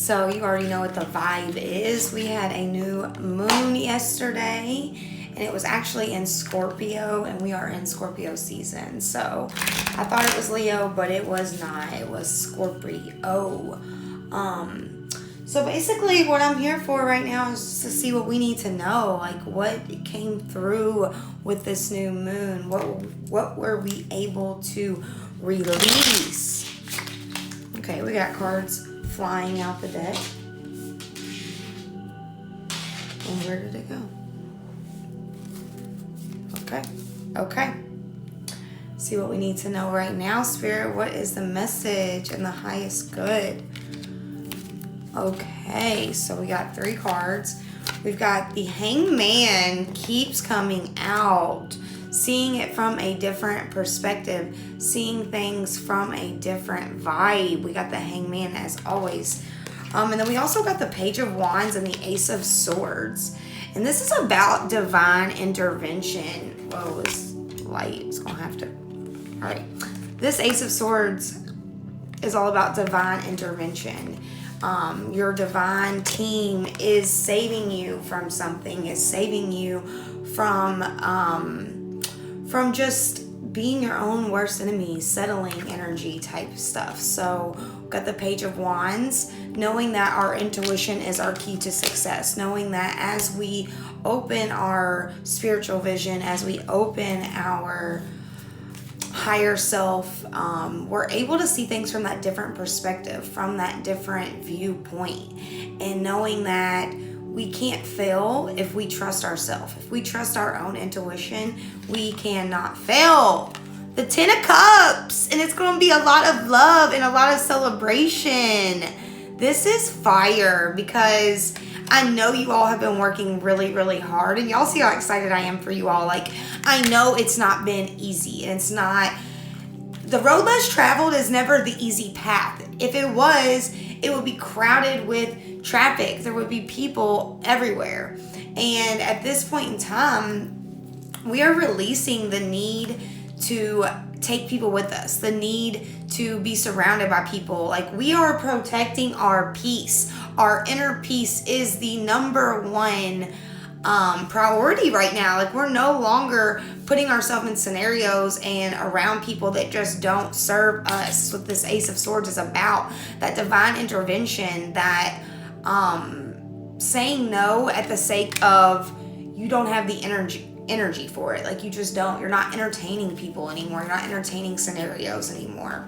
So you already know what the vibe is. We had a new moon yesterday, and it was actually in Scorpio, and we are in Scorpio season. So I thought it was Leo, but it was not. It was Scorpio. So basically what I'm here for right now is just to see what we need to know, like what came through with this new moon. What were we able to release? Okay, we got cards flying out the deck. And where did it go? Okay. See what we need to know right now, Spirit. What is the message and the highest good? Okay, so we got 3 cards. We've got the Hangman keeps coming out. Seeing it from a different perspective. Seeing things from a different vibe. We got the Hangman as always. And then we also got the Page of Wands and the Ace of Swords. And this is about divine intervention. Whoa, this light is going to have to... All right. This Ace of Swords is all about divine intervention. Your divine team is saving you from something, is saving you from just being your own worst enemy, settling energy type stuff. So got the Page of Wands, knowing that our intuition is our key to success, knowing that as we open our spiritual vision, as we open our higher self, we're able to see things from that different perspective, from that different viewpoint, and knowing that we can't fail if we trust ourselves. If we trust our own intuition, we cannot fail. The 10 of Cups, and it's going to be a lot of love and a lot of celebration. This is fire because I know you all have been working really, really hard, and y'all see how excited I am for you all. Like, I know it's not been easy, and it's not, the road less traveled is never the easy path. If it was, it would be crowded with traffic. There would be people everywhere. And at this point in time, we are releasing the need to take people with us, the need to be surrounded by people. Like, we are protecting our peace. Our inner peace is the number one priority right now. Like, we're no longer putting ourselves in scenarios and around people that just don't serve us. What this Ace of Swords is about, that divine intervention, that saying no at the sake of you don't have the energy for it. Like, you just don't. You're not entertaining people anymore. You're not entertaining scenarios anymore.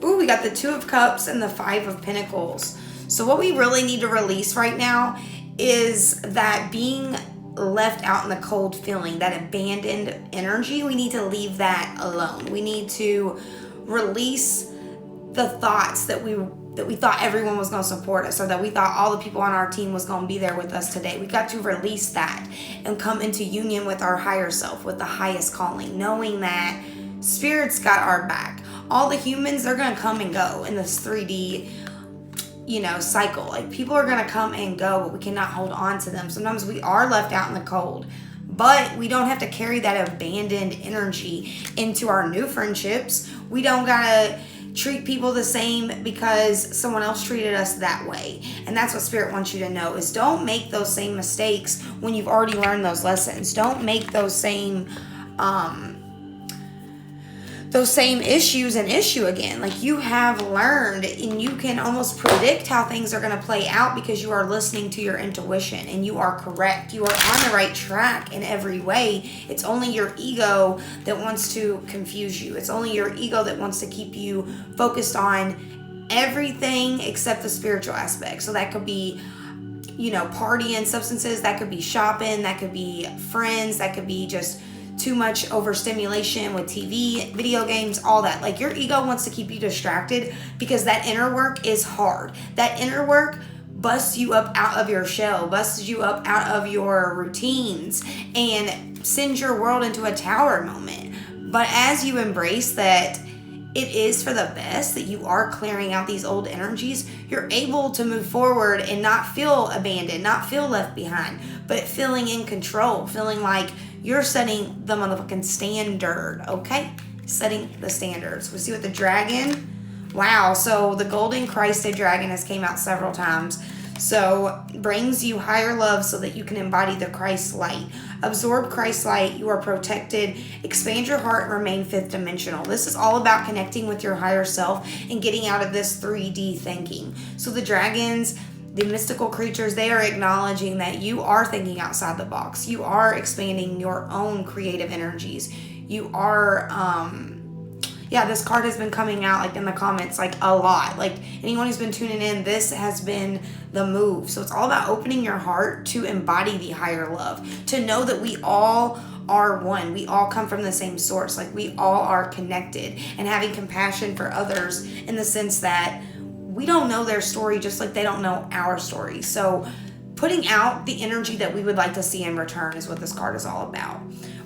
Ooh, we got the 2 of Cups and the 5 of Pentacles. So what we really need to release right now is that being left out in the cold feeling, that abandoned energy. We need to leave that alone. We need to release the thoughts that we thought everyone was going to support us, or that we thought all the people on our team was going to be there with us today. We got to release that and come into union with our higher self, with the highest calling, knowing that Spirit's got our back. All the humans, they're going to come and go in this 3D, cycle. Like, people are going to come and go, but we cannot hold on to them. Sometimes we are left out in the cold, but we don't have to carry that abandoned energy into our new friendships. We don't got to treat people the same because someone else treated us that way. And that's what Spirit wants you to know, is don't make those same mistakes when you've already learned those lessons. Don't make those same issues an issue again. Like, you have learned, and you can almost predict how things are going to play out because you are listening to your intuition, and you are correct. You are on the right track in every way. It's only your ego that wants to confuse you. It's only your ego that wants to keep you focused on everything except the spiritual aspect. So that could be, partying, substances, that could be shopping, that could be friends, that could be just too much overstimulation with TV, video games, all that. Like, your ego wants to keep you distracted because that inner work is hard. That inner work busts you up out of your shell, busts you up out of your routines, and sends your world into a tower moment. But as you embrace that it is for the best, that you are clearing out these old energies, you're able to move forward and not feel abandoned, not feel left behind, but feeling in control, feeling like you're setting the motherfucking standard, okay? Setting the standards. We see with the dragon, Wow, so the golden Christed dragon has came out several times. So brings you higher love so that you can embody the Christ light. Absorb Christ light, you are protected. Expand your heart and remain fifth dimensional. This is all about connecting with your higher self and getting out of this 3D thinking. So the dragons, the mystical creatures, they are acknowledging that you are thinking outside the box. You are expanding your own creative energies. You are, this card has been coming out like in the comments like a lot. Like anyone who's been tuning in, this has been the move. So it's all about opening your heart to embody the higher love, to know that we all are one. We all come from the same source. Like we all are connected, and having compassion for others in the sense that we don't know their story just like they don't know our story. So putting out the energy that we would like to see in return is what this card is all about.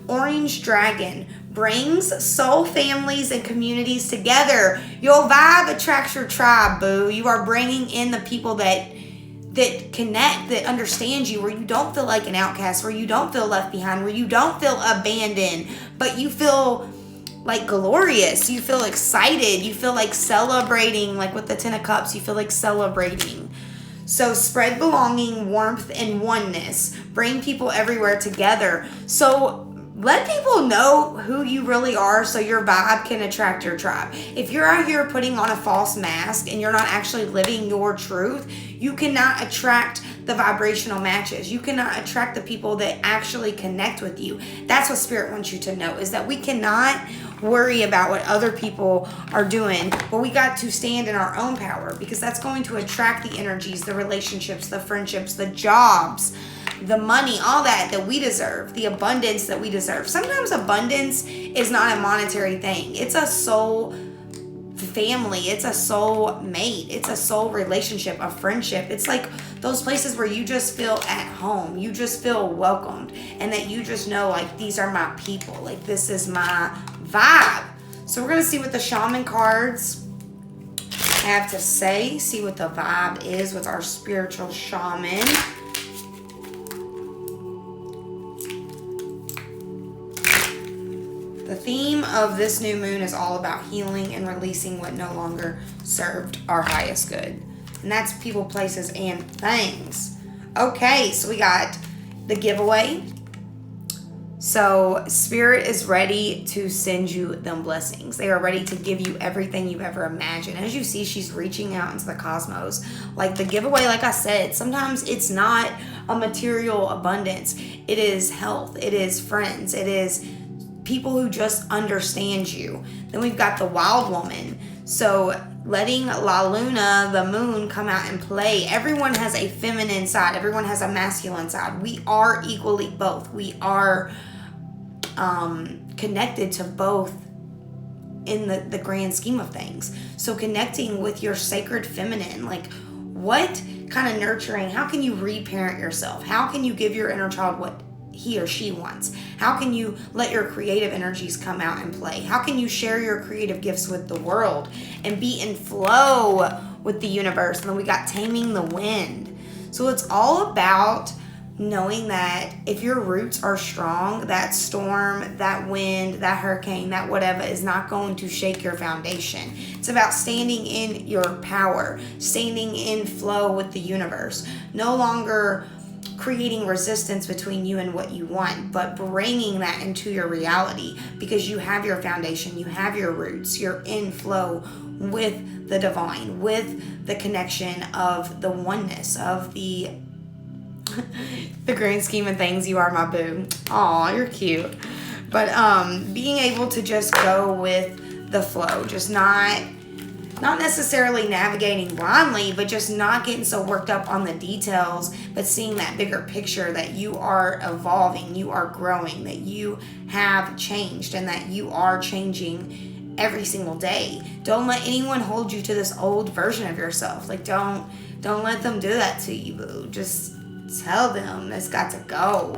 Orange Dragon brings soul families and communities together. Your vibe attracts your tribe, boo. You are bringing in the people that connect, that understand you, where you don't feel like an outcast, where you don't feel left behind, where you don't feel abandoned, but you feel like glorious. You feel excited. You feel like celebrating, like with the Ten of Cups, you feel like celebrating. So spread belonging, warmth, and oneness. Bring people everywhere together. So let people know who you really are so your vibe can attract your tribe. If you're out here putting on a false mask and you're not actually living your truth, you cannot attract the vibrational matches. You cannot attract the people that actually connect with you. That's what Spirit wants you to know, is that we cannot worry about what other people are doing, but we got to stand in our own power, because that's going to attract the energies, the relationships, the friendships, the jobs, the money, all that we deserve, the abundance that we deserve. Sometimes abundance is not a monetary thing. It's a soul family. It's a soul mate. It's a soul relationship, a friendship. It's like those places where you just feel at home. You just feel welcomed, and that you just know, like, these are my people. Like, this is my vibe. So we're going to see what the shaman cards have to say. See what the vibe is with our spiritual shaman. The theme of this new moon is all about healing and releasing what no longer served our highest good. And that's people, places, and things. Okay, so we got the giveaway. So Spirit is ready to send you them blessings. They are ready to give you everything you've ever imagined. As you see, she's reaching out into the cosmos. Like the giveaway, like I said, sometimes it's not a material abundance. It is health. It is friends. It is people who just understand you. Then we've got the wild woman. So letting La Luna, the moon, come out and play. Everyone has a feminine side. Everyone has a masculine side. We are equally both. We are connected to both in the grand scheme of things. So connecting with your sacred feminine, like what kind of nurturing, how can you reparent yourself? How can you give your inner child what he or she wants? How can you let your creative energies come out and play? How can you share your creative gifts with the world and be in flow with the universe? And then we got taming the wind. So it's all about knowing that if your roots are strong, that storm, that wind, that hurricane, that whatever is not going to shake your foundation. It's about standing in your power, standing in flow with the universe, no longer creating resistance between you and what you want, but bringing that into your reality, because you have your foundation, you have your roots, you're in flow with the divine, with the connection of the oneness of the grand scheme of things. You are my boo. Aw, you're cute. But being able to just go with the flow, just not necessarily navigating blindly, but just not getting so worked up on the details, but seeing that bigger picture, that you are evolving, you are growing, that you have changed, and that you are changing every single day. Don't let anyone hold you to this old version of yourself. Like, don't let them do that to you, boo. Just tell them it's got to go.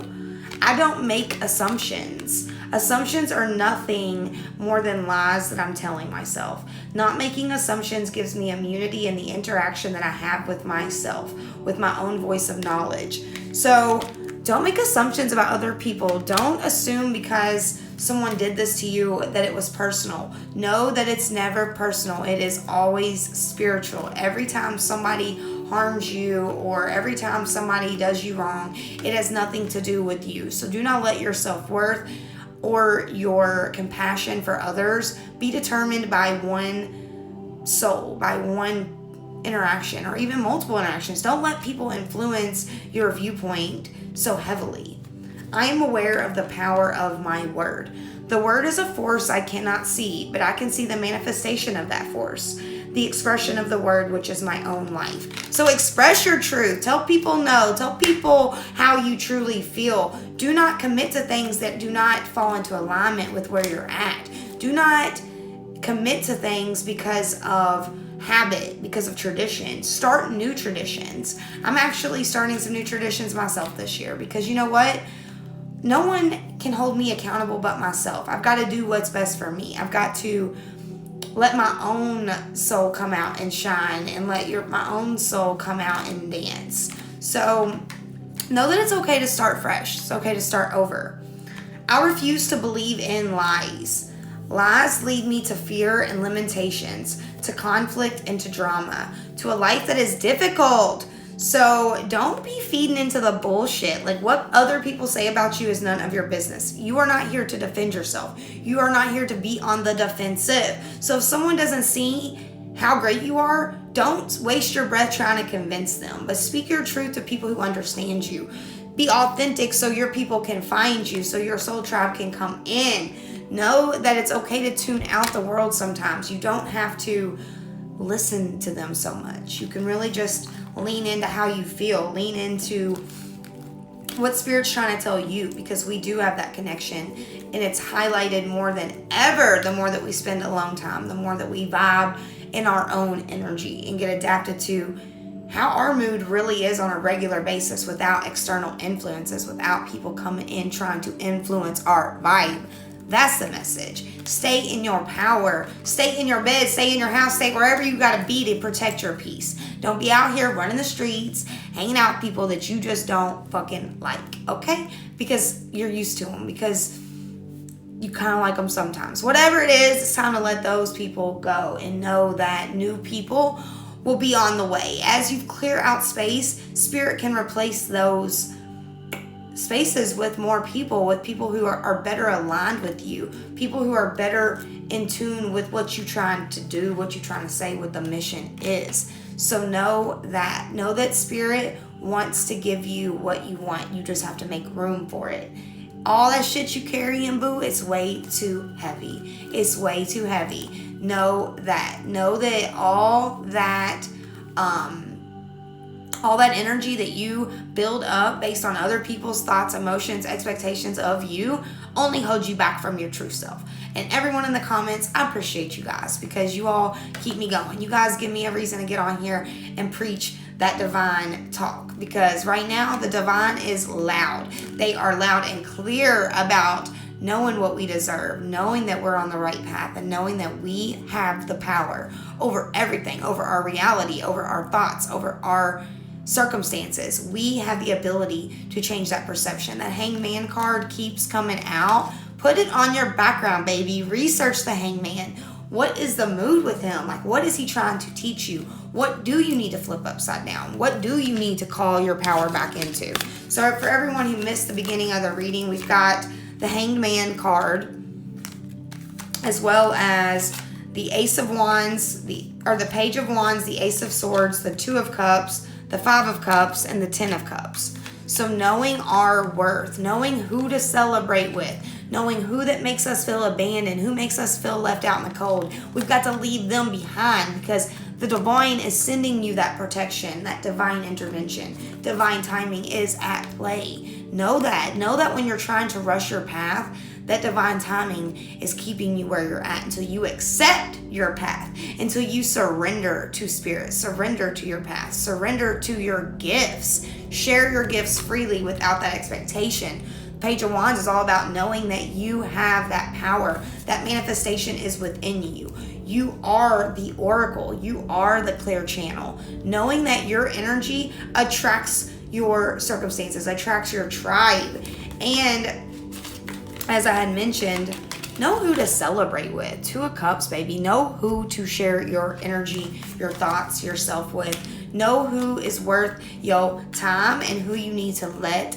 I don't make assumptions. Assumptions are nothing more than lies that I'm telling myself. Not making assumptions gives me immunity in the interaction that I have with myself, with my own voice of knowledge. So don't make assumptions about other people. Don't assume because someone did this to you, that it was personal. Know that it's never personal. It is always spiritual. Every time somebody harms you or every time somebody does you wrong, it has nothing to do with you. So do not let your self-worth or your compassion for others be determined by one soul, by one interaction, or even multiple interactions. Don't let people influence your viewpoint so heavily. I am aware of the power of my word. The word is a force I cannot see, but I can see the manifestation of that force, the expression of the word, which is my own life. So express your truth. Tell people no. Tell people how you truly feel. Do not commit to things that do not fall into alignment with where you're at. Do not commit to things because of habit, because of tradition. Start new traditions. I'm actually starting some new traditions myself this year because you know what? No one can hold me accountable but myself. I've got to do what's best for me. I've got to let my own soul come out and shine, and let my own soul come out and dance. So know that it's okay to start fresh. It's okay to start over. I refuse to believe in lies. Lies lead me to fear and limitations, to conflict and to drama, to a life that is difficult. So don't be feeding into the bullshit. Like, what other people say about you is none of your business. You are not here to defend yourself. You are not here to be on the defensive. So if someone doesn't see how great you are, don't waste your breath trying to convince them. But speak your truth to people who understand you. Be authentic so your people can find you, so your soul tribe can come in. Know that it's okay to tune out the world sometimes. You don't have to listen to them so much. You can really just lean into how you feel. Lean into what Spirit's trying to tell you, because we do have that connection, and it's highlighted more than ever the more that we spend alone time, the more that we vibe in our own energy and get adapted to how our mood really is on a regular basis without external influences, without people coming in trying to influence our vibe. That's the message. Stay in your power. Stay in your bed. Stay in your house. Stay wherever you got to be to protect your peace. Don't be out here running the streets, hanging out with people that you just don't fucking like, okay? Because you're used to them. Because you kind of like them sometimes. Whatever it is, it's time to let those people go and know that new people will be on the way. As you clear out space, Spirit can replace those spaces with more people, with people who are better aligned with you, people who are better in tune with what you're trying to do, what you're trying to say, what the mission is. So know that Spirit wants to give you what you want. You just have to make room for it. All that shit you carrying, boo, it's way too heavy. It's way too heavy. Know that all that energy that you build up based on other people's thoughts, emotions, expectations of you only holds you back from your true self. And everyone in the comments, I appreciate you guys because you all keep me going. You guys give me a reason to get on here and preach that divine talk, because right now the divine is loud. They are loud and clear about knowing what we deserve, knowing that we're on the right path, and knowing that we have the power over everything, over our reality, over our thoughts, over our circumstances. We have the ability to change that perception. That Hangman card keeps coming out. Put it on your background, baby. Research the Hangman. What is the mood with him? Like, what is he trying to teach you? What do you need to flip upside down? What do you need to call your power back into? So for everyone who missed the beginning of the reading, we've got the Hanged Man card, as well as the Ace of Wands, the Page of Wands, the Ace of Swords, the Two of Cups, the Five of Cups, and the Ten of Cups. So knowing our worth, knowing who to celebrate with, knowing who that makes us feel abandoned, who makes us feel left out in the cold, we've got to leave them behind, because the divine is sending you that protection, that divine intervention. Divine timing is at play. Know that. Know that when you're trying to rush your path, that divine timing is keeping you where you're at until you accept your path, until you surrender to Spirit, surrender to your path, surrender to your gifts. Share your gifts freely without that expectation. Page of Wands is all about knowing that you have that power. That manifestation is within you. You are the oracle. You are the clear channel. Knowing that your energy attracts your circumstances, attracts your tribe. And as I had mentioned, know who to celebrate with. Two of Cups, baby. Know who to share your energy, your thoughts, yourself with. Know who is worth your time and who you need to let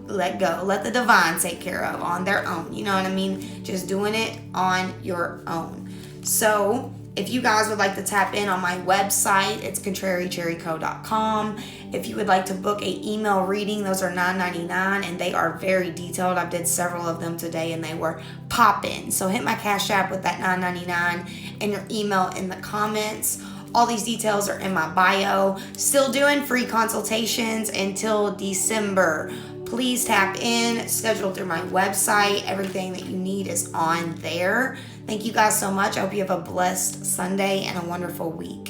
go. Let the divine take care of on their own. You know what I mean? Just doing it on your own. So if you guys would like to tap in on my website, it's contrarycherryco.com. If you would like to book a email reading, those are $9.99 and they are very detailed. I did several of them today and they were popping. So hit my Cash App with that $9.99 and your email in the comments. All these details are in my bio. Still doing free consultations until December. Please tap in, schedule through my website. Everything that you need is on there. Thank you guys so much. I hope you have a blessed Sunday and a wonderful week.